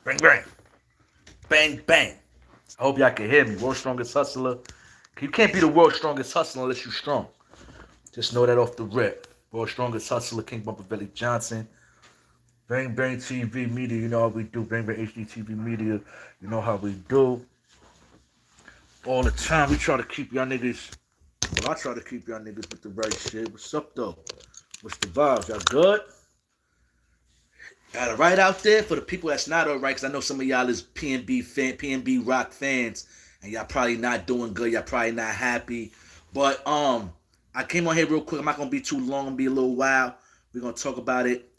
Bang, bang. Bang, bang. I hope y'all can hear me. World's strongest hustler. You can't be the world's strongest hustler unless you're strong. Just know that off the rip. World's strongest hustler, King Bumpervelly Johnson. Bang Bang TV Media, you know how we do. Bang Bang HD TV Media, you know how we do. All the time, we try to keep y'all niggas. Well, I try to keep y'all niggas with the right shit. What's up, though? What's the vibes? Y'all good? Got it right out there for the people that's not alright, because I know some of y'all is PnB Rock fans, and y'all probably not doing good. Y'all probably not happy. But I came on here real quick. I'm not gonna be too long. I'm gonna be a little while. We're gonna talk about it.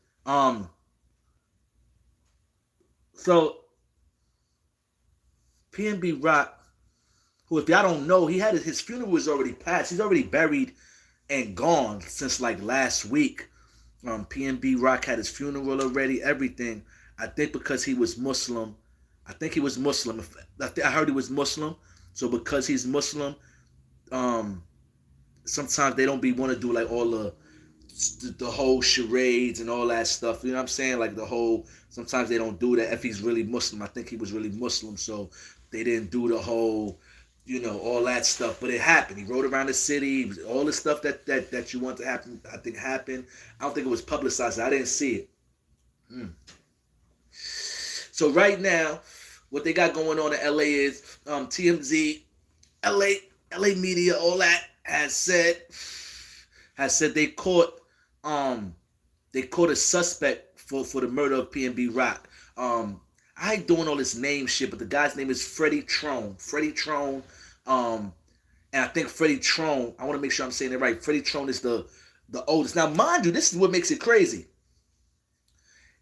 So PnB Rock, who if y'all don't know, he had his funeral was already passed. He's already buried and gone since like last week. PnB Rock had his funeral already, everything. I think because he was Muslim. I think he was Muslim. I heard he was Muslim. So because he's Muslim, sometimes they don't be want to do like all the whole charades and all that stuff. You know what I'm saying? Like the whole. Sometimes they don't do that if he's really Muslim. I think he was really Muslim, so they didn't do the whole, all that stuff. But it happened. He rode around the city. All the stuff that you want to happen, I think happened. I don't think it was publicized. I didn't see it. So right now, what they got going on in LA is TMZ, LA media, all that has said they caught a suspect for the murder of PnB Rock. I ain't doing all this name shit, but the guy's name is Freddie Trone. Freddie Trone, and I think Freddie Trone, I want to make sure I'm saying it right. Freddie Trone is the oldest. Now, mind you, this is what makes it crazy.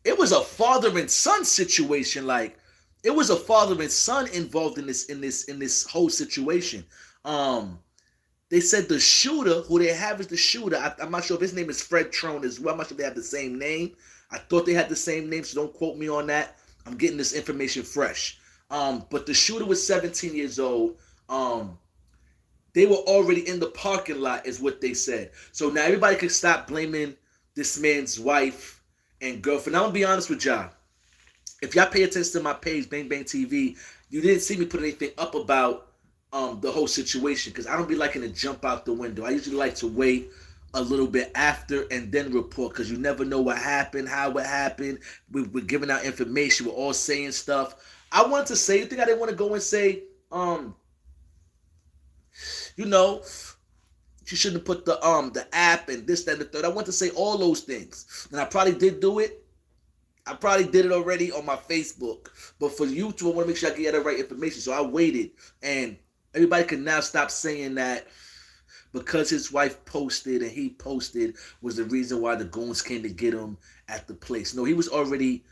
It was a father and son situation. Like, it was a father and son involved in this whole situation. They said the shooter, who they have as the shooter, I'm not sure if his name is Fred Trone as well. I'm not sure if they have the same name. I thought they had the same name, so don't quote me on that. I'm getting this information fresh. But the shooter was 17 years old. They were already in the parking lot, is what they said. So now everybody can stop blaming this man's wife and girlfriend. Now, I'm going to be honest with y'all. If y'all pay attention to my page, Bang Bang TV, you didn't see me put anything up about the whole situation, because I don't be liking to jump out the window. I usually like to wait a little bit after and then report, because you never know what happened, how it happened. We're giving out information. We're all saying stuff. I wanted to say, you think I didn't want to go and say, she shouldn't put the app and this, that, and the third. I want to say all those things. And I probably did do it. I probably did it already on my Facebook. But for YouTube, I want to make sure I get the right information. So I waited. And everybody can now stop saying that because his wife posted and he posted was the reason why the goons came to get him at the place. No, he was already,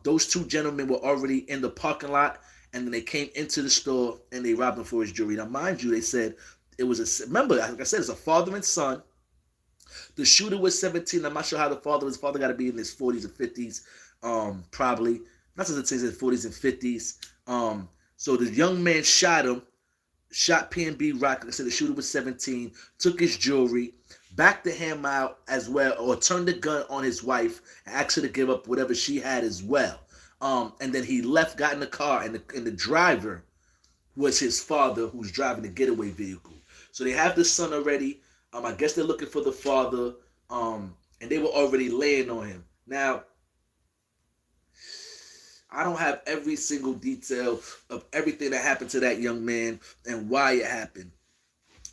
those two gentlemen were already in the parking lot, and then they came into the store and they robbed him for his jewelry. Now, mind you, they said it was remember, like I said, it's a father and son. The shooter was 17. I'm not sure how the father was. His father got to be in his 40s or 50s, probably. Not to say his 40s and 50s. So the young man shot PnB Rock. Like I said, the shooter was 17, took his jewelry, backed the hammer out as well, or turned the gun on his wife and asked her to give up whatever she had as well. And then he left, got in the car, and the driver was his father, who's driving the getaway vehicle. So they have the son already. I guess they're looking for the father, and they were already laying on him. Now, I don't have every single detail of everything that happened to that young man and why it happened.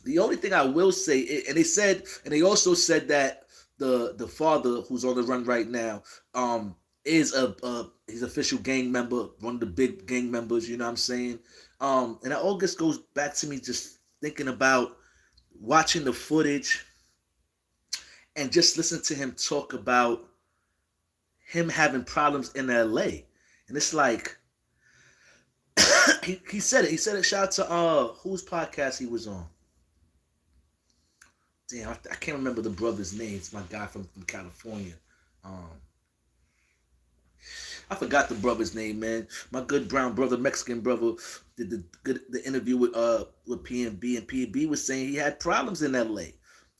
The only thing I will say, and they also said that the father, who's on the run right now, is he's official gang member, one of the big gang members. You know what I'm saying? And it all just goes back to me just thinking about watching the footage and just listen to him talk about him having problems in LA. And it's like, he said it. He said it. Shout out to whose podcast he was on. Damn, I can't remember the brother's name. It's my guy from California. I forgot the brother's name, man. My good brown brother, Mexican brother, did the interview with PnB, and PnB was saying he had problems in LA.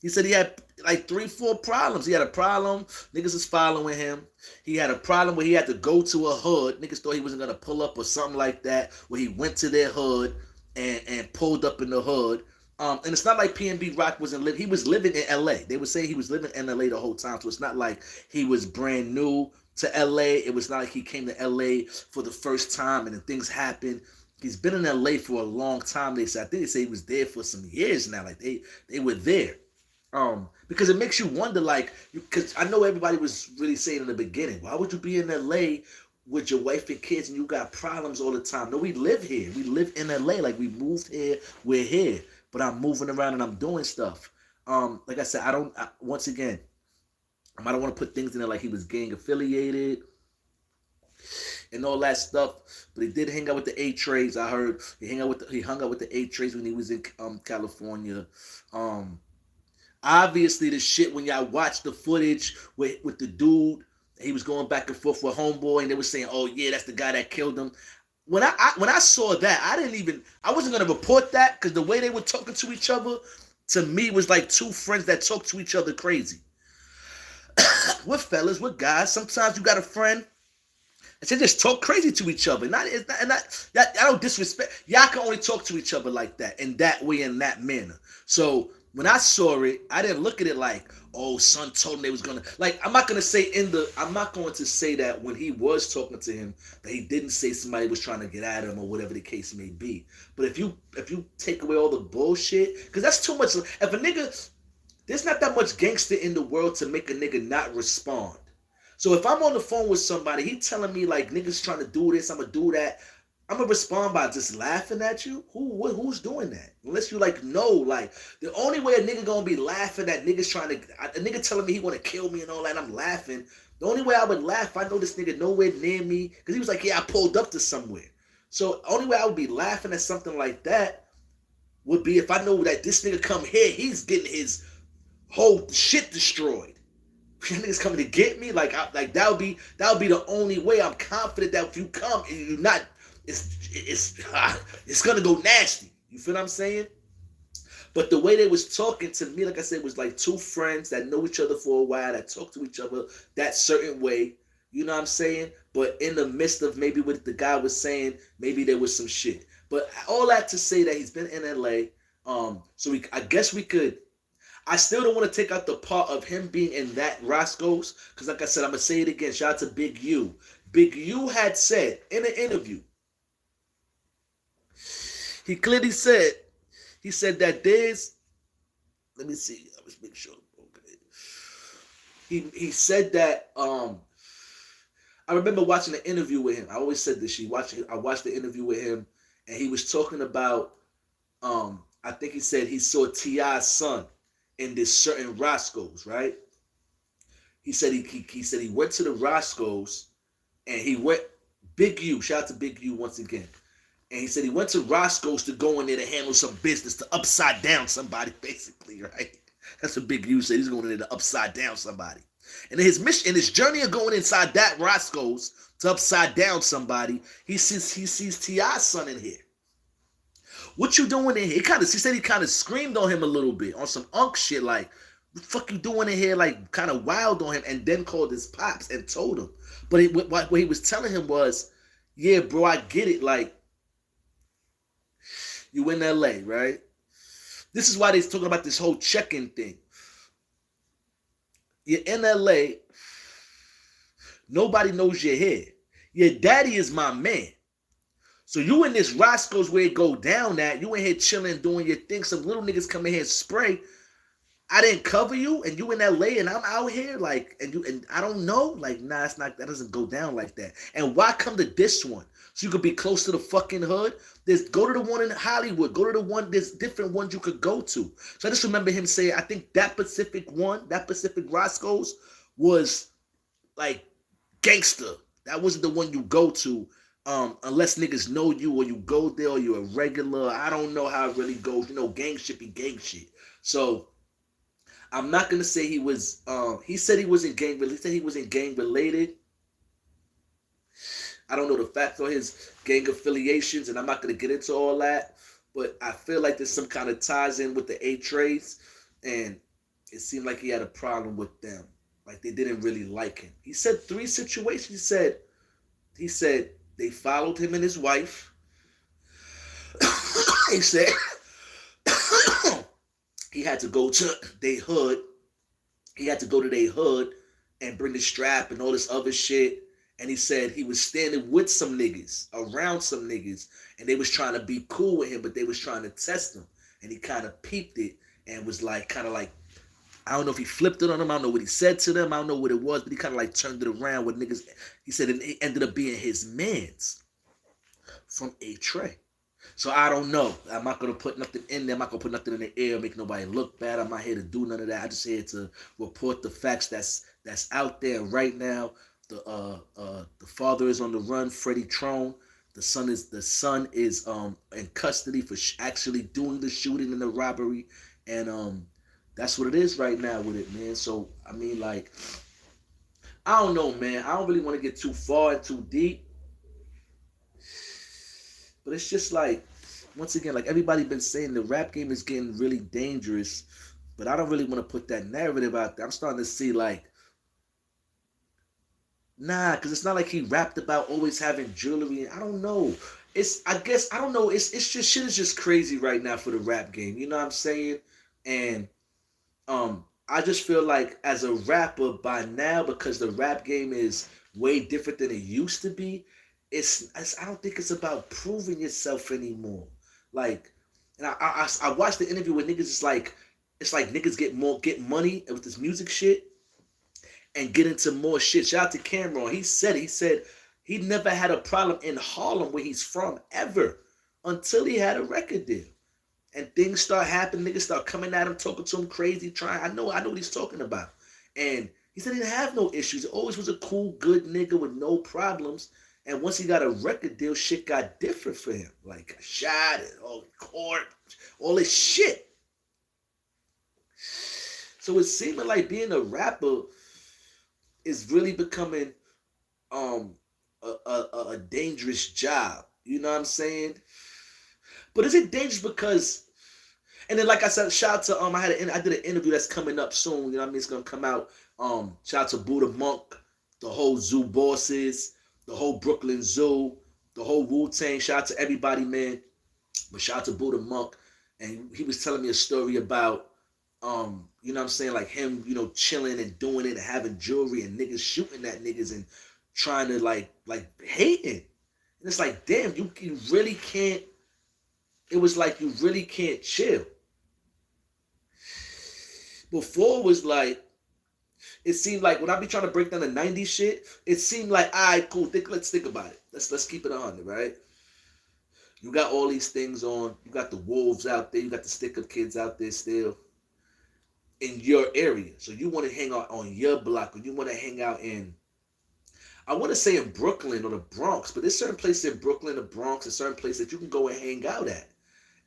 He said he had like 3, 4 problems. He had a problem. Niggas was following him. He had a problem where he had to go to a hood. Niggas thought he wasn't gonna pull up or something like that. Where he went to their hood and pulled up in the hood. And it's not like PnB Rock wasn't living. He was living in LA. They would say he was living in LA the whole time. So it's not like he was brand new to LA. It was not like he came to LA for the first time and then things happened. He's been in LA for a long time. They said, I think they say he was there for some years now. Like they were there. Because it makes you wonder, like, because I know everybody was really saying in the beginning, why would you be in LA with your wife and kids and you got problems all the time? No, we live here. We live in LA. Like, we moved here. We're here. But I'm moving around and I'm doing stuff. Like I said, once again, I don't want to put things in there like he was gang affiliated and all that stuff. But he did hang out with the A-Trays. I heard he hung out with the A-Trays when he was in California. Obviously, the shit when y'all watch the footage with the dude, he was going back and forth with homeboy, and they were saying, "Oh yeah, that's the guy that killed him." When I saw that, I wasn't gonna report that because the way they were talking to each other, to me, was like two friends that talk to each other crazy. We're fellas, we're guys. Sometimes you got a friend and they just talk crazy to each other. I don't disrespect. Y'all can only talk to each other like that, in that way, in that manner. So when I saw it, I didn't look at it like, oh, son told him they was gonna, like, I'm not going to say that when he was talking to him that he didn't say somebody was trying to get at him or whatever the case may be. But if you take away all the bullshit, because that's too much. If a nigga, there's not that much gangster in the world to make a nigga not respond. So if I'm on the phone with somebody, he telling me like niggas trying to do this, I'm gonna do that, I'm gonna respond by just laughing at you. Who's doing that? Unless you like know, like the only way a nigga gonna be laughing at niggas trying to, a nigga telling me he wanna kill me and all that, and I'm laughing. The only way I would laugh, I know this nigga nowhere near me, because he was like, yeah, I pulled up to somewhere. So the only way I would be laughing at something like that would be if I know that this nigga come here, he's getting his whole shit destroyed. That nigga's coming to get me, like that would be the only way. I'm confident that if you come and you're not, it's gonna go nasty. You feel what I'm saying? But the way they was talking to me, like I said, was like two friends that know each other for a while, that talk to each other that certain way. You know what I'm saying? But in the midst of maybe what the guy was saying, maybe there was some shit. But all that to say that he's been in LA. I guess we could. I still don't want to take out the part of him being in that Roscoes, because like I said, I'm going to say it again. Shout out to Big U. Big U had said in an interview, he clearly said, that there's, let me see, let's make sure. Okay. He said that, I remember watching an interview with him. I always said this. I watched the interview with him, and he was talking about, I think he said he saw T.I.'s son in this certain Roscoes, right? He said he went to the Roscoes, and he went, Big U, shout out to Big U once again. And he said he went to Roscoe's to go in there to handle some business, to upside down somebody, basically, right? That's what Big U said. He's going in there to upside down somebody. And in his mission, in his journey of going inside that Roscoe's to upside down somebody, he sees T.I.'s son in here. What you doing in here? He said he kind of screamed on him a little bit, on some unk shit, like, what the fuck you doing in here? Like, kind of wild on him, and then called his pops and told him. But what he was telling him was, yeah, bro, I get it. Like, you in LA, right? This is why they're talking about this whole check-in thing. You're in LA. Nobody knows you're here. Your daddy is my man. So you in this Roscoe's where it go down at, you in here chilling, doing your thing. Some little niggas come in here and spray. I didn't cover you, and you in LA, and I'm out here, like, and I don't know, like, nah, it's not, that doesn't go down like that. And why come to this one? So you could be close to the fucking hood? Go to the one in Hollywood. Go to the one, there's different ones you could go to. So I just remember him saying, I think that Pacific Roscoe's was like gangster. That wasn't the one you go to. Unless niggas know you, or you go there, or you're a regular. I don't know how it really goes. You know, gang shit be gang shit. So I'm not gonna say he was. He said he wasn't gang related. He said he wasn't gang related. I don't know the facts on his gang affiliations, and I'm not gonna get into all that. But I feel like there's some kind of ties in with the A-Trays, and it seemed like he had a problem with them. Like they didn't really like him. He said three situations. He said they followed him and his wife. He said he had to go to their hood. He had to go to their hood and bring the strap and all this other shit. And he said he was standing with some niggas, around some niggas, and they was trying to be cool with him, but they was trying to test him. And he kind of peeped it and was like, kind of like, I don't know if he flipped it on them. I don't know what he said to them. I don't know what it was, but he kind of like turned it around with niggas. He said it ended up being his mans from A Trey. So I don't know. I'm not gonna put nothing in there. I'm not gonna put nothing in the air, make nobody look bad. I'm not here to do none of that. I just here to report the facts that's out there right now. The father is on the run, Freddie Trone. The son is in custody for actually doing the shooting and the robbery, and that's what it is right now with it, man. So I mean, like, I don't know, man. I don't really want to get too far and too deep, but it's just like, once again, like everybody been saying, the rap game is getting really dangerous. But I don't really want to put that narrative out there. I'm starting to see like, nah, because it's not like he rapped about always having jewelry. I don't know. I guess I don't know. It's just shit is just crazy right now for the rap game. You know what I'm saying? And I just feel like as a rapper by now, because the rap game is way different than it used to be, I don't think it's about proving yourself anymore. Like, and I watched the interview with niggas. It's like niggas get money with this music shit and get into more shit. Shout out to Cameron. He said he never had a problem in Harlem where he's from ever until he had a record deal. And things start happening, niggas start coming at him, talking to him crazy, trying. I know what he's talking about. And he said he didn't have no issues. He always was a cool, good nigga with no problems. And once he got a record deal, shit got different for him. Like got shot and all court, all this shit. So it's seeming like being a rapper is really becoming um a dangerous job. You know what I'm saying? But is it dangerous because? And then, like I said, shout out to I did an interview that's coming up soon. You know what I mean? It's gonna come out. Shout out to Buddha Monk, the whole Zoo bosses, the whole Brooklyn Zoo, the whole Wu-Tang. Shout out to everybody, man. But shout out to Buddha Monk, and he was telling me a story about you know what I'm saying, like him, you know, chilling and doing it and having jewelry and niggas shooting at niggas and trying to like hating. And it's like, damn, you really can't. It was like you really can't chill. Before was like, it seemed like when I be trying to break down the 90s shit, it seemed like, all right, cool, let's think about it. Let's keep it 100, right? You got all these things on. You got the wolves out there. You got the stick-up kids out there still in your area. So you want to hang out on your block, or you want to hang out in, I want to say in Brooklyn or the Bronx, but there's certain places in Brooklyn, the Bronx, and certain places that you can go and hang out at.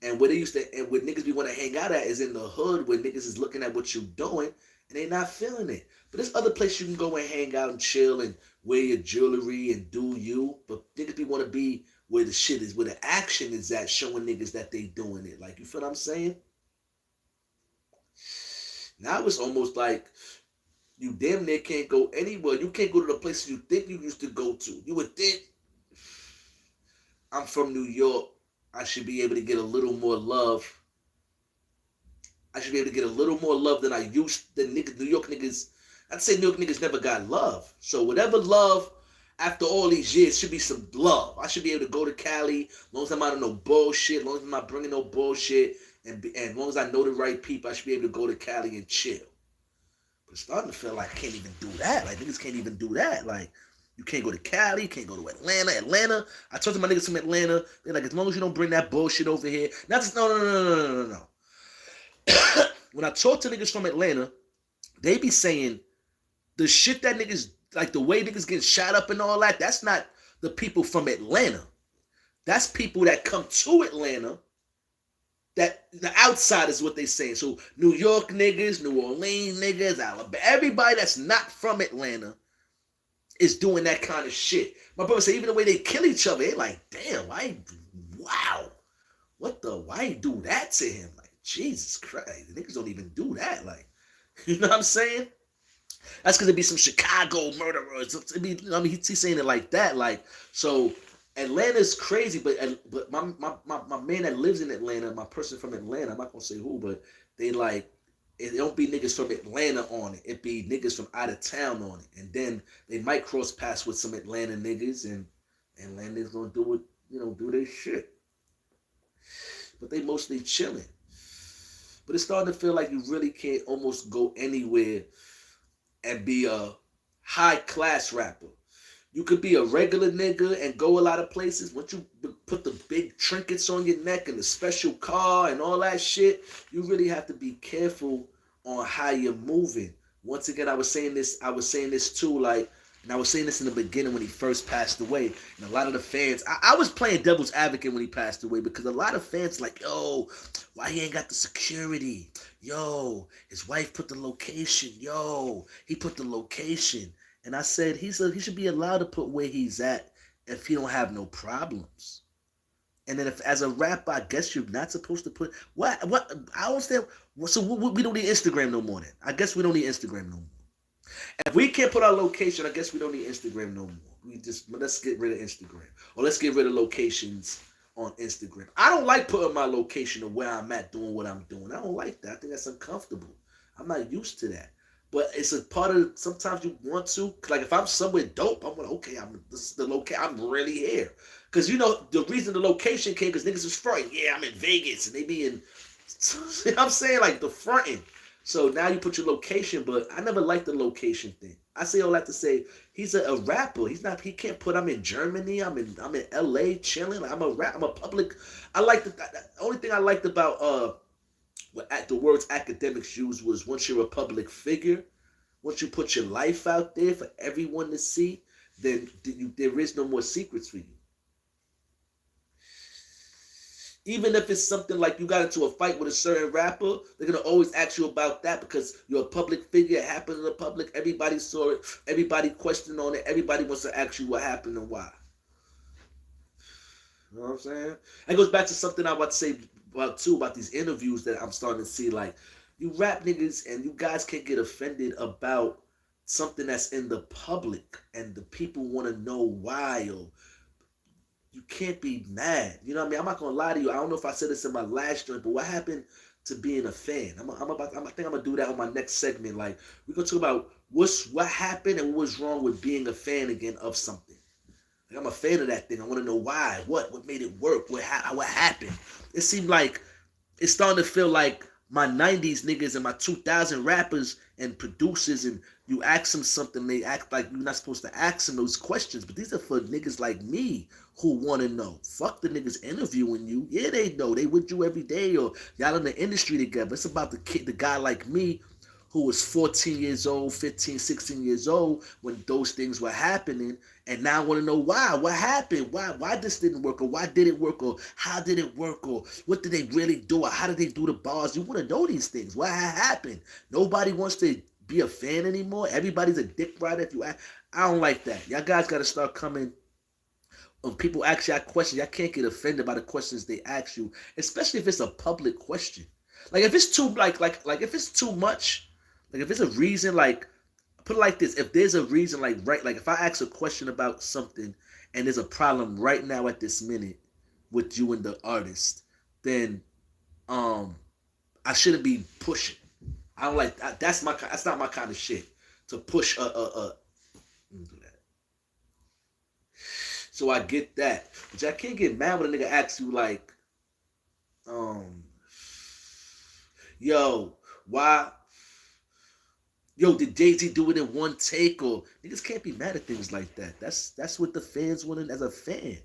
And where niggas be want to hang out at is in the hood, where niggas is looking at what you doing and they not feeling it. But there's other places you can go and hang out and chill and wear your jewelry and do you. But niggas be want to be where the shit is, where the action is at, showing niggas that they doing it. Like, you feel what I'm saying? Now it's almost like you damn near can't go anywhere. You can't go to the places you think you used to go to. You would think, I'm from New York, I should be able to get a little more love. I should be able to get a little more love than I used. Than niggas, New York niggas. I'd say New York niggas never got love. So whatever love, after all these years, should be some love. I should be able to go to Cali, as long as I'm out of no bullshit, as long as I'm not bringing no bullshit, and as long as I know the right people, I should be able to go to Cali and chill. But it's starting to feel like I can't even do that. Like, niggas can't even do that. Like, you can't go to Cali, you can't go to Atlanta. I talked to my niggas from Atlanta. They're like, as long as you don't bring that bullshit over here. Not just, no. When I talk to niggas from Atlanta, they be saying the shit that niggas, like the way niggas get shot up and all that, that's not the people from Atlanta. That's people that come to Atlanta, that the outside is what they saying. So New York niggas, New Orleans niggas, Alabama, everybody that's not from Atlanta is doing that kind of shit. My brother say even the way they kill each other, they like, damn, wow. Why you do that to him? Like, Jesus Christ, the niggas don't even do that. Like, You know what I'm saying? That's because it be some Chicago murderers. He's saying it like that. Like, so Atlanta's crazy, but my man that lives in Atlanta, my person from Atlanta, I'm not gonna say who, but they like it don't be niggas from Atlanta on it. It be niggas from out of town on it. And then they might cross paths with some Atlanta niggas and Atlanta's gonna do it, do their shit. But they mostly chilling. But it's starting to feel like you really can't almost go anywhere and be a high class rapper. You could be a regular nigga and go a lot of places. Once you put the big trinkets on your neck and the special car and all that shit, you really have to be careful on how you're moving. Once again, I was saying this too, like, and I was saying this in the beginning when he first passed away. And a lot of the fans, I was playing devil's advocate when he passed away because a lot of fans like, yo, why he ain't got the security? Yo, his wife put the location. Yo, he put the location. And I said he should be allowed to put where he's at if he don't have no problems. And then if as a rapper, I guess you're not supposed to put what I don't understand. So we don't need Instagram no more then. I guess we don't need Instagram no more. If we can't put our location, I guess we don't need Instagram no more. Let's get rid of Instagram. Or let's get rid of locations on Instagram. I don't like putting my location of where I'm at doing what I'm doing. I don't like that. I think that's uncomfortable. I'm not used to that. But it's a part of, sometimes you want to, like if I'm somewhere dope, I'm like, okay, this is the location, I'm really here. Because the reason the location came, because niggas was fronting, yeah, I'm in Vegas, and they be in, you know what I'm saying, like the fronting. So now you put your location, but I never liked the location thing. I say all that to say, he's a rapper. He can't put, I'm in Germany, I'm in LA chilling, I'm a public, the only thing I liked about, the words academics used was once you're a public figure, once you put your life out there for everyone to see, then there is no more secrets for you. Even if it's something like you got into a fight with a certain rapper, they're going to always ask you about that because you're a public figure. It happened in the public. Everybody saw it. Everybody questioned on it. Everybody wants to ask you what happened and why. You know what I'm saying? That goes back to something I want to say about these interviews that I'm starting to see. Like, you rap niggas and you guys can't get offended about something that's in the public and the people want to know why, or you can't be mad. You know what I mean? I'm not gonna lie to you. I don't know if I said this in my last joint, but what happened to being a fan? I think I'm gonna do that on my next segment. Like, we're gonna talk about what happened and what was wrong with being a fan again of something. Like, I'm a fan of that thing. I want to know why. What made it work? What happened? It seemed like it's starting to feel like my 90s niggas and my 2000 rappers and producers, and you ask them something, they act like you're not supposed to ask them those questions. But these are for niggas like me who want to know. Fuck the niggas interviewing you. Yeah, they know. They with you every day, or y'all in the industry together. It's about the guy like me who was 14 years old, 15, 16 years old when those things were happening, and now I want to know why. What happened? Why this didn't work, or why did it work, or how did it work, or what did they really do, or how did they do the bars? You want to know these things. What happened? Nobody wants to be a fan anymore. Everybody's a dick rider. I don't like that. Y'all guys got to start coming. When people ask y'all questions, y'all can't get offended by the questions they ask you, especially if it's a public question. Like if it's too like if it's too much. Like if it's a reason, like put it like this: if there's a reason, like if I ask a question about something and there's a problem right now at this minute with you and the artist, then I shouldn't be pushing. I don't like that. That's not my kind of shit to push Let me do that. So I get that, but I can't get mad when a nigga asks you like, yo, why? Yo, did Jay-Z do it in one take? Or niggas can't be mad at things like that. That's what the fans want as a fan.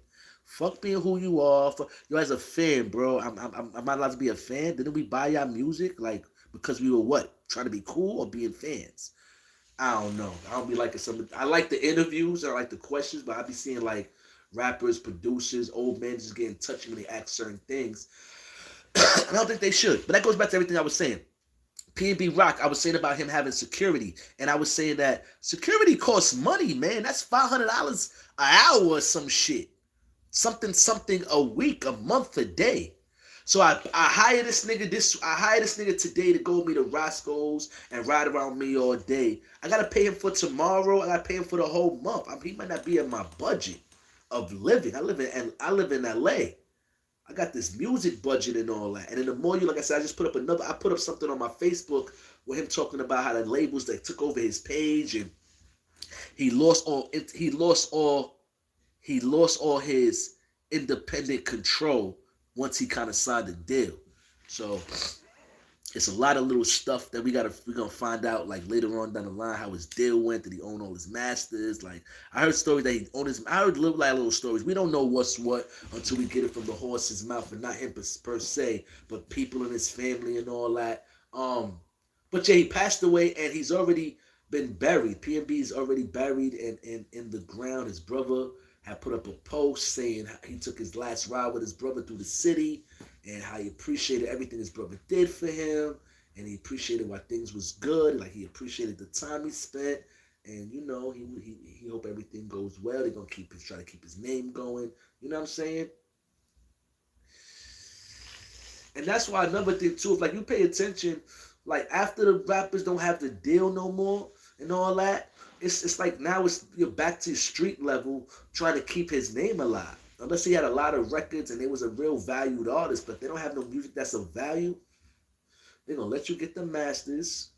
Fuck being who you are. Yo, as a fan, bro, I'm not allowed to be a fan. Didn't we buy y'all music like because we were what, trying to be cool or being fans? I don't know. I don't be liking some. I like the interviews. I like the questions, but I be seeing like rappers, producers, old men just getting touchy when they ask certain things. I don't think they should. But that goes back to everything I was saying. PnB Rock, I was saying about him having security, and I was saying that security costs money, man. That's $500 an hour or some shit. Something a week, a month, a day. So I hire this nigga today to go with me to Roscoes and ride around me all day. I gotta pay him for tomorrow. I gotta pay him for the whole month. He might not be in my budget of living. I live in LA. I got this music budget and all that. And then the more you, like I said, I put up something on my Facebook with him talking about how the labels that took over his page, and he lost all his independent control once he kind of signed a deal. So it's a lot of little stuff that we're gonna find out like later on down the line how his deal went. Did he own all his masters? Like I heard stories that he owned his. I heard little stories. We don't know what's what until we get it from the horse's mouth, and not him per se, but people in his family and all that. But yeah, he passed away and he's already been buried. PnB is already buried in the ground. His brother had put up a post saying he took his last ride with his brother through the city and how he appreciated everything his brother did for him, and he appreciated why things was good, like he appreciated the time he spent, and you know he hope everything goes well. They're gonna try to keep his name going. You know what I'm saying? And that's why another thing too, if like you pay attention, like after the rappers don't have the deal no more and all that, it's like now you're back to street level trying to keep his name alive. Unless he had a lot of records and they was a real valued artist, but they don't have no music that's of value, they're gonna let you get the masters.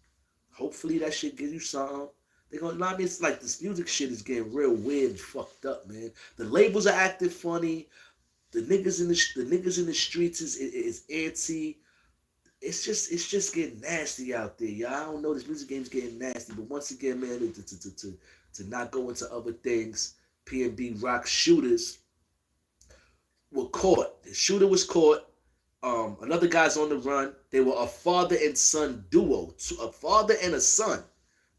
Hopefully that shit gives you something. They're gonna, I mean, it's like this music shit is getting real weird and fucked up, man. The labels are acting funny. The niggas in the streets is antsy. It's just getting nasty out there, y'all. I don't know, this music game's getting nasty, but once again, man, to not go into other things, PnB Rock shooters were caught. The shooter was caught. Another guy's on the run. They were a father and son duo, a father and a son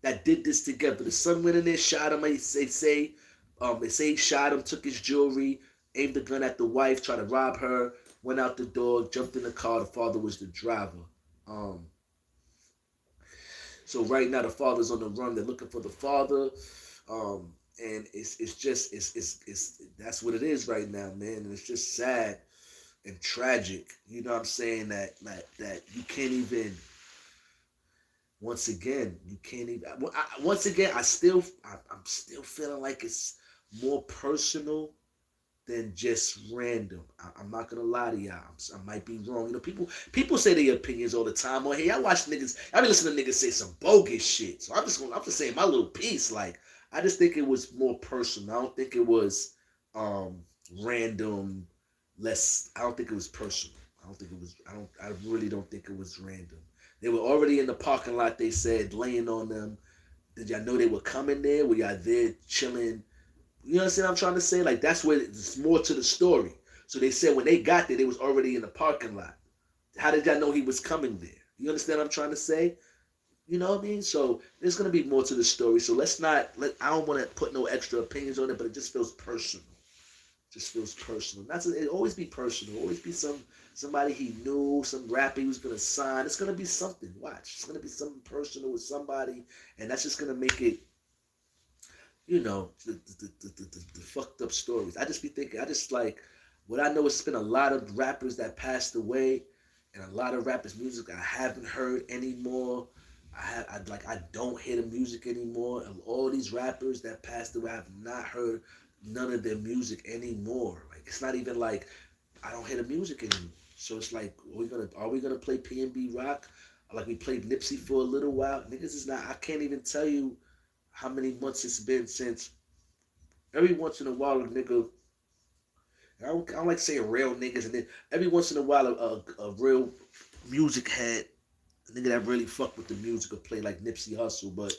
that did this together. The son went in there, shot him. They say he shot him, took his jewelry, aimed the gun at the wife, tried to rob her, went out the door, jumped in the car. The father was the driver. So right now the father's on the run. They're looking for the father. And it's that's what it is right now, man. And it's just sad and tragic. You know what I'm saying? That you can't even. Once again, you can't even. Once again, I'm still feeling like it's more personal than just random. I'm not gonna lie to y'all. I might be wrong. You know, people say their opinions all the time. Or hey, I watch niggas. I be listening to niggas say some bogus shit. So I'm just saying my little piece. Like I just think it was more personal. I don't think it was random. I don't think it was personal. I don't think it was. I really don't think it was random. They were already in the parking lot. They said laying on them. Did y'all know they were coming there? Were y'all there chilling? You understand what I'm trying to say? Like, that's where it's more to the story. So they said when they got there, they was already in the parking lot. How did y'all know he was coming there? You understand what I'm trying to say? You know what I mean? So there's going to be more to the story. So I don't want to put no extra opinions on it, but it just feels personal. Just feels personal. It always be personal. Always be somebody he knew, some rapper he was going to sign. It's going to be something. Watch. It's going to be something personal with somebody, and that's just going to make it, you know, the fucked up stories. I just be thinking, what I know is it's been a lot of rappers that passed away, and a lot of rappers' music I haven't heard anymore. I don't hear the music anymore. And all these rappers that passed away, I have not heard none of their music anymore. Like it's not even like I don't hear the music anymore. So it's like, are we gonna play PnB Rock? Like we played Nipsey for a little while. Niggas is not. I can't even tell you how many months it's been since. Every once in a while, a nigga. I don't like saying real niggas, and then every once in a while, a real music head, a nigga that really fuck with the music, will play like Nipsey Hussle. But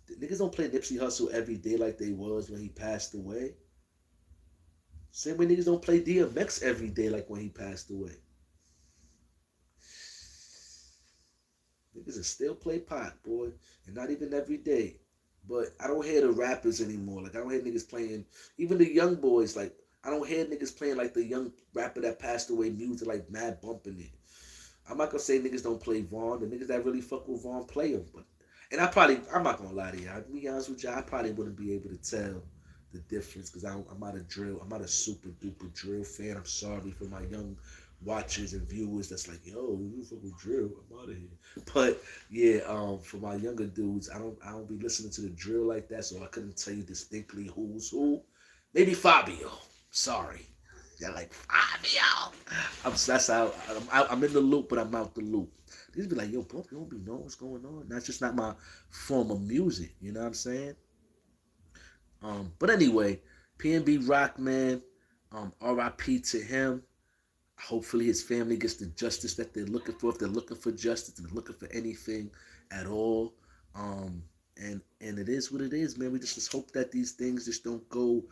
the niggas don't play Nipsey Hussle every day like they was when he passed away. Same way niggas don't play DMX every day like when he passed away. Niggas will still play Pac, boy, and not even every day. But I don't hear the rappers anymore. Like I don't hear niggas playing, even the young boys. Like I don't hear niggas playing like the young rapper that passed away music like mad bumping it. I'm not gonna say niggas don't play Vaughn. The niggas that really fuck with Vaughn play him. But I'm not gonna lie to y'all. To be honest with y'all, I probably wouldn't be able to tell the difference because I'm not a super duper drill fan. I'm sorry for my young watchers and viewers that's like, yo, you fucking drill, I'm out of here. But yeah, for my younger dudes, I don't be listening to the drill like that, so I couldn't tell you distinctly who's who. Maybe Fabio. Sorry. Yeah, like Fabio. That's how I'm in the loop, but I'm out the loop. These be like, yo, bro, you don't be knowing what's going on. That's just not my form of music. You know what I'm saying? But anyway, PnB Rock, man. R.I.P. to him. Hopefully his family gets the justice that they're looking for. If they're looking for justice, if they're looking for anything at all. Um, and it is what it is, man. We just hope that these things just don't go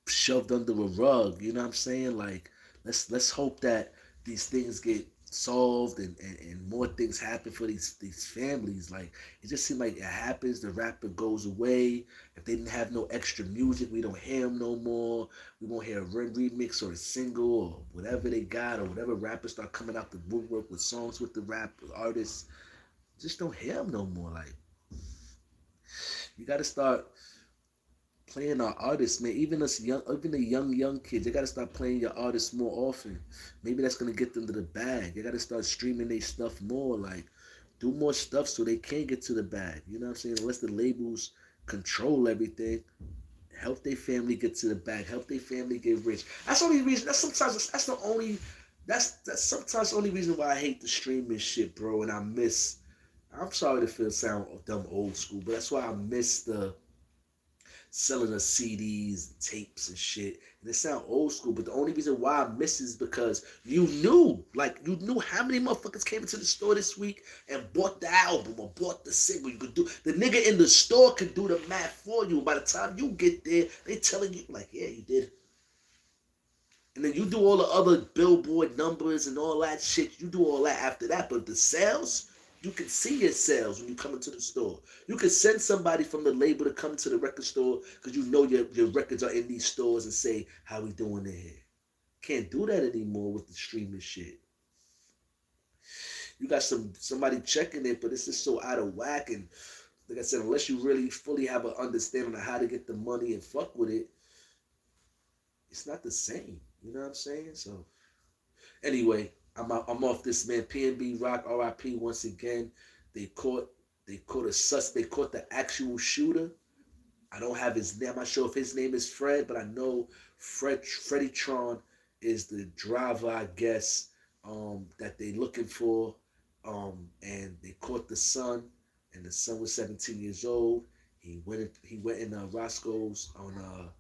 shoved under a rug. You know what I'm saying? Like let's hope that these things get solved and more things happen for these families. Like it just seems like it happens, the rapper goes away. If they didn't have no extra music, we don't hear them no more. We won't hear a remix or a single or whatever they got, or whatever rappers start coming out the woodwork with songs with the rap artists. Just don't hear them no more. Like you got to start playing our artists, man. Even us young, even the young kids, they gotta start playing your artists more often. Maybe that's gonna get them to the bag. They gotta start streaming their stuff more. Like, do more stuff so they can get to the bag. You know what I'm saying? Unless the labels control everything, help their family get to the bag. Help their family get rich. That's the only reason. That's the only. That's sometimes the only reason why I hate the streaming shit, bro. And I miss. I'm sorry to feel sound dumb old school, but that's why I miss the selling us CDs, tapes, and shit. And it sound old school, but the only reason why I miss is because you knew how many motherfuckers came into the store this week and bought the album or bought the single. You could do the nigga in the store could do the math for you. By the time you get there, they telling you like, yeah, you did. And then you do all the other billboard numbers and all that shit. You do all that after that. But the sales, you can see your sales when you come into the store. You can send somebody from the label to come to the record store because you know your records are in these stores and say, how we doing it here? Can't do that anymore with the streaming shit. You got somebody checking it, but it's just so out of whack. And like I said, unless you really fully have an understanding of how to get the money and fuck with it, it's not the same. You know what I'm saying? So anyway, I'm off this, man. PnB Rock, RIP once again. They caught they caught the actual shooter. I don't have his name. I'm not sure if his name is Fred, but I know Freddie Tron is the driver, I guess, that they looking for. And they caught the son, and the son was 17 years old. He went in Roscoe's on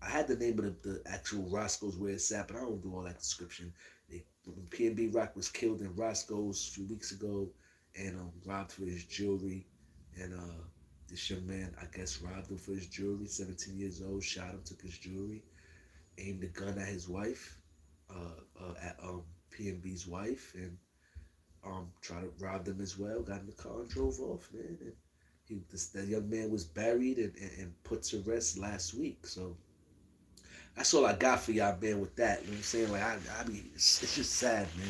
I had the name of the actual Roscoe's where it's at, but I don't do all that description. PnB Rock was killed in Roscoe's a few weeks ago and robbed for his jewelry. And this young man, I guess, robbed him for his jewelry. 17 years old, shot him, took his jewelry, aimed a gun at his wife, at PnB's wife, and tried to rob them as well. Got in the car and drove off, man. And that young man was buried and put to rest last week. So that's all I got for y'all, man, with that. You know what I'm saying? Like, I mean, it's just sad, man.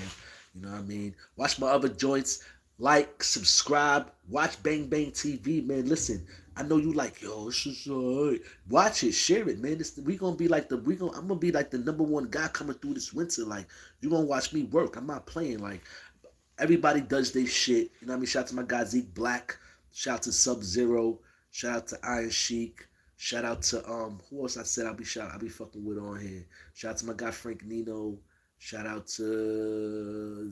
You know what I mean? Watch my other joints. Like, subscribe. Watch Bang Bang TV, man. Listen, I know you like, yo, it's just alright. Watch it, share it, man. I'm gonna be like the number one guy coming through this winter. Like, you gonna watch me work. I'm not playing. Like, everybody does their shit. You know what I mean? Shout out to my guy Zeke Black. Shout out to Sub Zero. Shout out to Iron Sheik. Shout out to who else I said I'll be fucking with on here. Shout out to my guy Frank Nino. Shout out to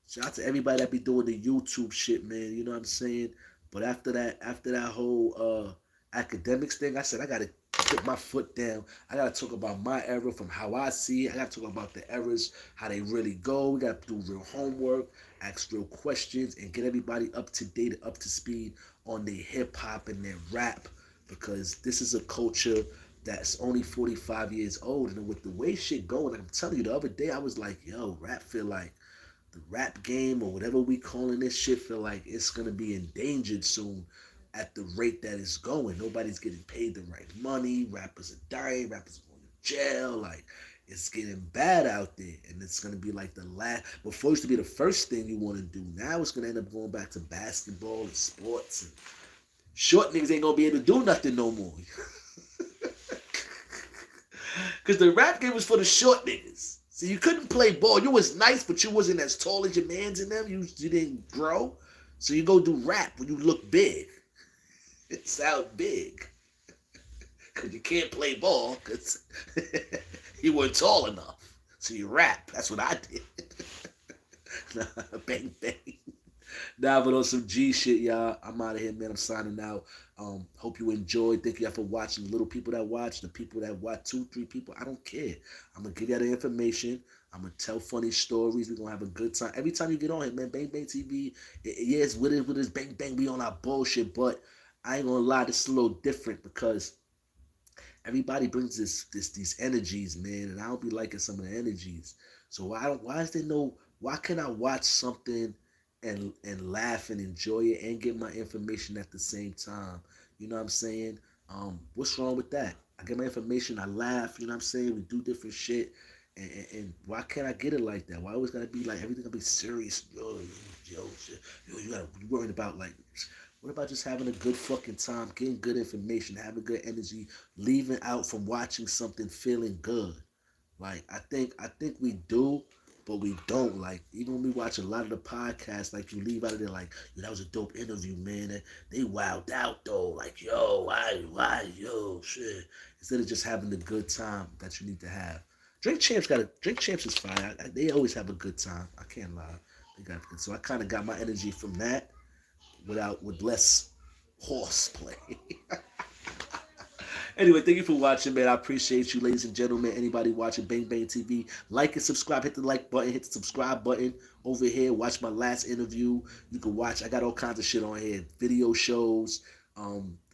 shout out to everybody that be doing the YouTube shit, man. You know what I'm saying? But after that whole academics thing, I said I gotta put my foot down. I gotta talk about my era from how I see it. I gotta talk about the errors, how they really go. We gotta do real homework, ask real questions, and get everybody up to date, up to speed on their hip hop and their rap, because this is a culture that's only 45 years old. And with the way shit going, I'm telling you, the other day I was like, yo, rap feel like the rap game or whatever we calling this shit feel like it's gonna be endangered soon at the rate that it's going. Nobody's getting paid the right money. Rappers are dying. Rappers are going to jail. Like, it's getting bad out there. And it's going to be like the last. Before it used to be the first thing you want to do. Now it's going to end up going back to basketball and sports. And short niggas ain't going to be able to do nothing no more. Because the rap game was for the short niggas. So you couldn't play ball. You was nice, but you wasn't as tall as your mans in them. You didn't grow. So you go do rap when you look big. It sound big. Because you can't play ball because you weren't tall enough. So you rap. That's what I did. Bang, bang. Nah, but on some G shit, y'all. I'm out of here, man. I'm signing out. Hope you enjoyed. Thank y'all for watching. The little people that watch, the people that watch, 2, 3 people. I don't care. I'm gonna give y'all the information. I'm gonna tell funny stories. We're gonna have a good time. Every time you get on here, man, Bang Bang TV. Yes, with it, Bang Bang. We on our bullshit, but I ain't gonna lie, this is a little different because everybody brings these energies, man, and I don't be liking some of the energies. So why is there no why can I watch something and laugh and enjoy it and get my information at the same time? You know what I'm saying? What's wrong with that? I get my information, I laugh, you know what I'm saying? We do different shit. And why can't I get it like that? Why always gotta be like everything gotta be serious? You gotta be worried about like what about just having a good fucking time, getting good information, having good energy, leaving out from watching something feeling good? Like I think we do, but we don't. Like even when we watch a lot of the podcasts, like you leave out of there like, yo, that was a dope interview, man. They wowed out though. Like, yo, yo, shit. Instead of just having the good time that you need to have. Drink Champs is fine. They always have a good time. I can't lie. They got good. So I kind of got my energy from that with less horseplay. Anyway, thank you for watching, man. I appreciate you, ladies and gentlemen. Anybody watching Bang Bang TV, like and subscribe. Hit the like button, hit the subscribe button over here. Watch my last interview. You can watch. I got all kinds of shit on here. Video shows,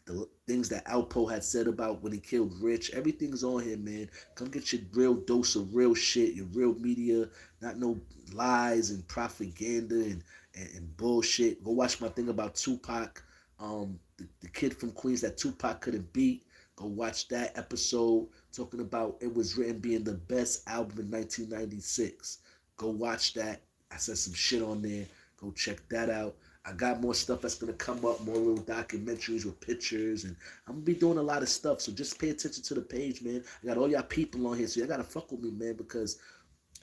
the things that Alpo had said about when he killed Rich. Everything's on here, man. Come get your real dose of real shit, your real media, not no lies and propaganda and bullshit. Go watch my thing about Tupac, the kid from Queens that Tupac couldn't beat. Go watch that episode talking about It Was Written being the best album in 1996. Go watch that. I said some shit on there. Go check that out. I got more stuff that's gonna come up, more little documentaries with pictures, and I'm gonna be doing a lot of stuff. So just pay attention to the page, man. I got all y'all people on here, so y'all gotta fuck with me, man, because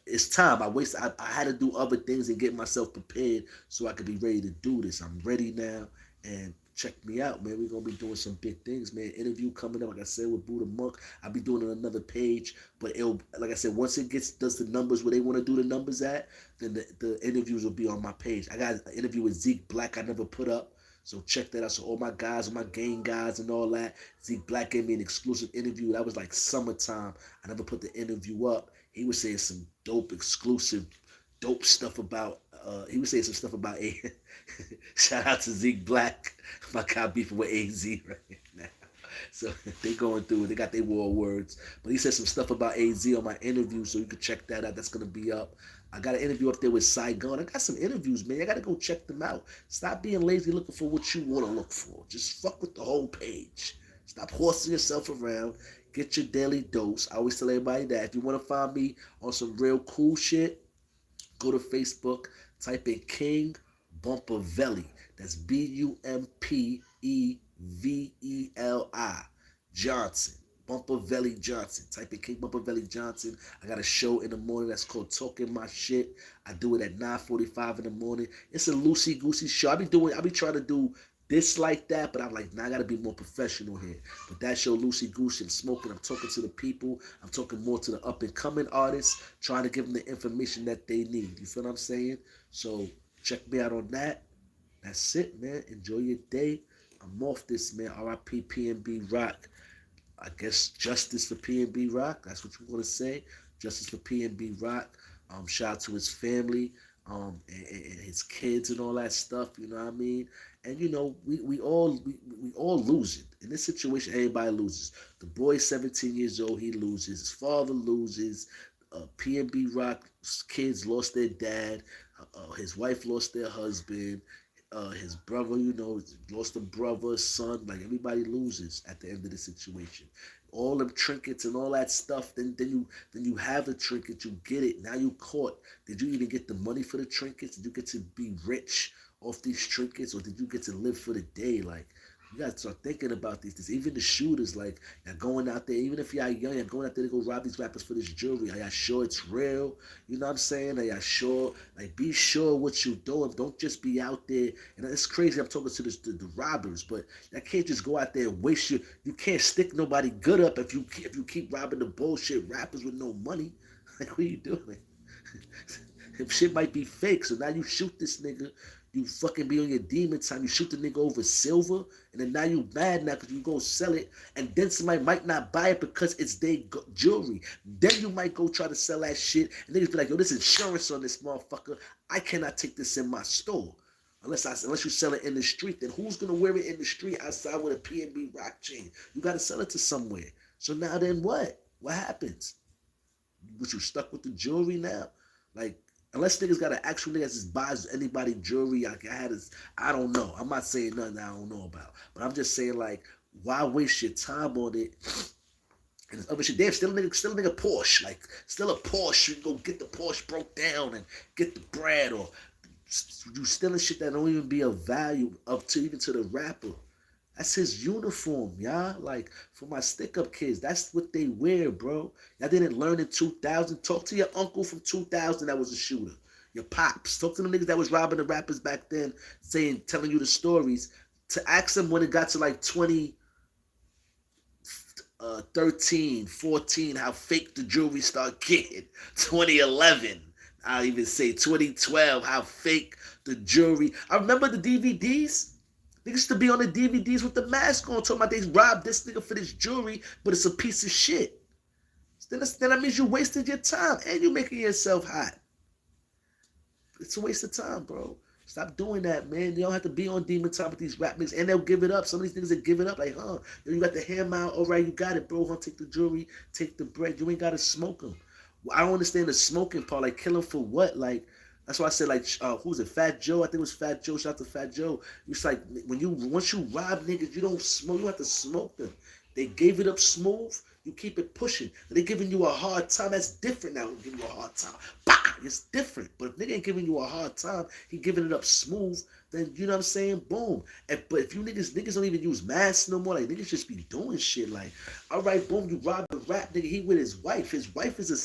it's time. I had to do other things and get myself prepared so I could be ready to do this. I'm ready now, and check me out, man. We're gonna be doing some big things, man. Interview coming up, like I said, with Buddha Monk. I'll be doing it on another page, but it'll, like I said, once it does the numbers where they want to do the numbers at, then the interviews will be on my page. I got an interview with Zeke Black I never put up. So check that out. So all my guys, all my gang guys and all that. Zeke Black gave me an exclusive interview. That was like summertime. I never put the interview up. He was saying some dope, exclusive, dope stuff about. He was saying some stuff about a. Shout out to Zeke Black, my guy beefing with AZ right now. So they going through it. They got their war words. But he said some stuff about AZ on my interview, so you can check that out. That's gonna be up. I got an interview up there with Saigon. I got some interviews, man. I gotta go check them out. Stop being lazy looking for what you want to look for. Just fuck with the whole page. Stop horsing yourself around. Get your daily dose. I always tell everybody that if you want to find me on some real cool shit, go to Facebook, type in King Bumpaveli. That's Bumpeveli Johnson. Bumpaveli Johnson. Type in King Bumpaveli Johnson. I got a show in the morning that's called Talking My Shit. I do it at 9:45 in the morning. It's a loosey goosey show. I be trying to do this like that, but I'm like, nah, I gotta be more professional here. But that show, loosey goosey, I'm smoking, I'm talking to the people, I'm talking more to the up and coming artists, trying to give them the information that they need. You feel what I'm saying? So check me out on that. That's it, man. Enjoy your day. I'm off this, man. RIP PnB Rock. I guess justice for PnB Rock. That's what you want to say. Justice for PnB Rock. Shout out to his family, and his kids and all that stuff. You know what I mean? And you know, we all lose it in this situation. Everybody loses. The boy's 17 years old. He loses. His father loses. PnB Rock's kids lost their dad. His wife lost their husband. His brother, you know, lost a brother, son. Like everybody loses at the end of the situation. All them trinkets and all that stuff. Then you have the trinket, you get it. Now you caught. Did you even get the money for the trinkets? Did you get to be rich off these trinkets, or did you get to live for the day? Like, You gotta start thinking about these things. Even the shooters, like, you're going out there, even if y'all young, you're going out there to go rob these rappers for this jewelry. Are y'all sure it's real? You know what I'm saying? Are y'all sure? Like, be sure what you're doing. Don't just be out there. And it's crazy. I'm talking to the robbers, but you can't just go out there and waste your. You can't stick nobody good up if you keep robbing the bullshit rappers with no money. Like, what are you doing? If shit might be fake, so now you shoot this nigga, you fucking be on your demon time, you shoot the nigga over silver, and then now you mad now because you go sell it, and then somebody might not buy it because it's their jewelry. Then you might go try to sell that shit, and niggas be like, yo, this insurance on this motherfucker. I cannot take this in my store. Unless you sell it in the street, then who's gonna wear it in the street outside with a PnB Rock chain? You gotta sell it to somewhere. So now then what? What happens? Was you stuck with the jewelry now? Like, unless niggas got an actual nigga that just buys anybody jewelry, I don't know. I'm not saying nothing I don't know about, but I'm just saying, like, why waste your time on it? And this other shit, damn, still a nigga Porsche, like, still a Porsche. You go get the Porsche broke down and get the bread, or you stealing shit that don't even be of value up to even to the rapper. That's his uniform, y'all. Like, for my stick-up kids, that's what they wear, bro. Y'all didn't learn in 2000. Talk to your uncle from 2000 that was a shooter. Your pops. Talk to the niggas that was robbing the rappers back then, telling you the stories. To ask them when it got to like 2013, 14, how fake the jewelry started getting. 2011. I'll even say 2012, how fake the jewelry. I remember the DVDs. Niggas used to be on the DVDs with the mask on, talking about they robbed this nigga for this jewelry, but it's a piece of shit. Then that means you wasted your time and you making yourself hot. It's a waste of time, bro. Stop doing that, man. You don't have to be on demon time with these rap niggas, and they'll give it up. Some of these niggas that give it up, like, you got the hammer out. All right, you got it, bro. Take the jewelry, take the bread. You ain't gotta smoke them. I don't understand the smoking part. Like, kill him for what? Like, that's why I said, like, who's it? Fat Joe. I think it was Fat Joe. Shout out to Fat Joe. It's like, once you rob niggas, you don't smoke. You have to smoke them. They gave it up smooth. You keep it pushing. They giving you a hard time. That's different now. Giving you a hard time. Bah! It's different. But if nigga ain't giving you a hard time, he giving it up smooth, then you know what I'm saying? Boom. But if you niggas don't even use masks no more, like, niggas just be doing shit. Like, all right, boom, you robbed the rap nigga. He with his wife. His wife is a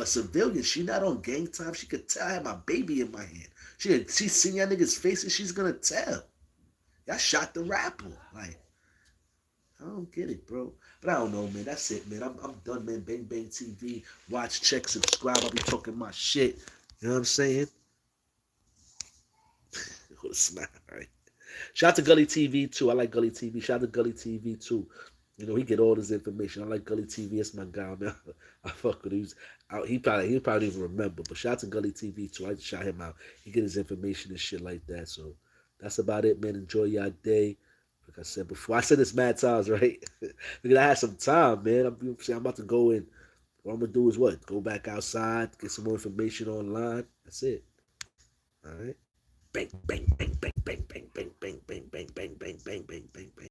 civilian. She not on gang time. She could tell I had my baby in my hand. She seen y'all niggas' faces. She's gonna tell. Y'all shot the rapper. Like, I don't get it, bro. But I don't know, man. That's it, man. I'm done, man. Bang TV. Watch, check, subscribe. I'll be talking my shit. You know what I'm saying? What a smile, right? Shout out to Gully TV too. I like Gully TV. Shout out to Gully TV too. You know, he get all this information. I like Gully TV. That's my guy, man. I fuck with him. He probably even remember. But shout out to Gully TV too. I just shout him out. He get his information and shit like that. So that's about it, man. Enjoy your day. Like I said before, I said this mad times, right? Because I had some time, man. I'm about to go in. What I'm gonna do is what? Go back outside, get some more information online. That's it. All right. Bang, bang, bang, bang, bang.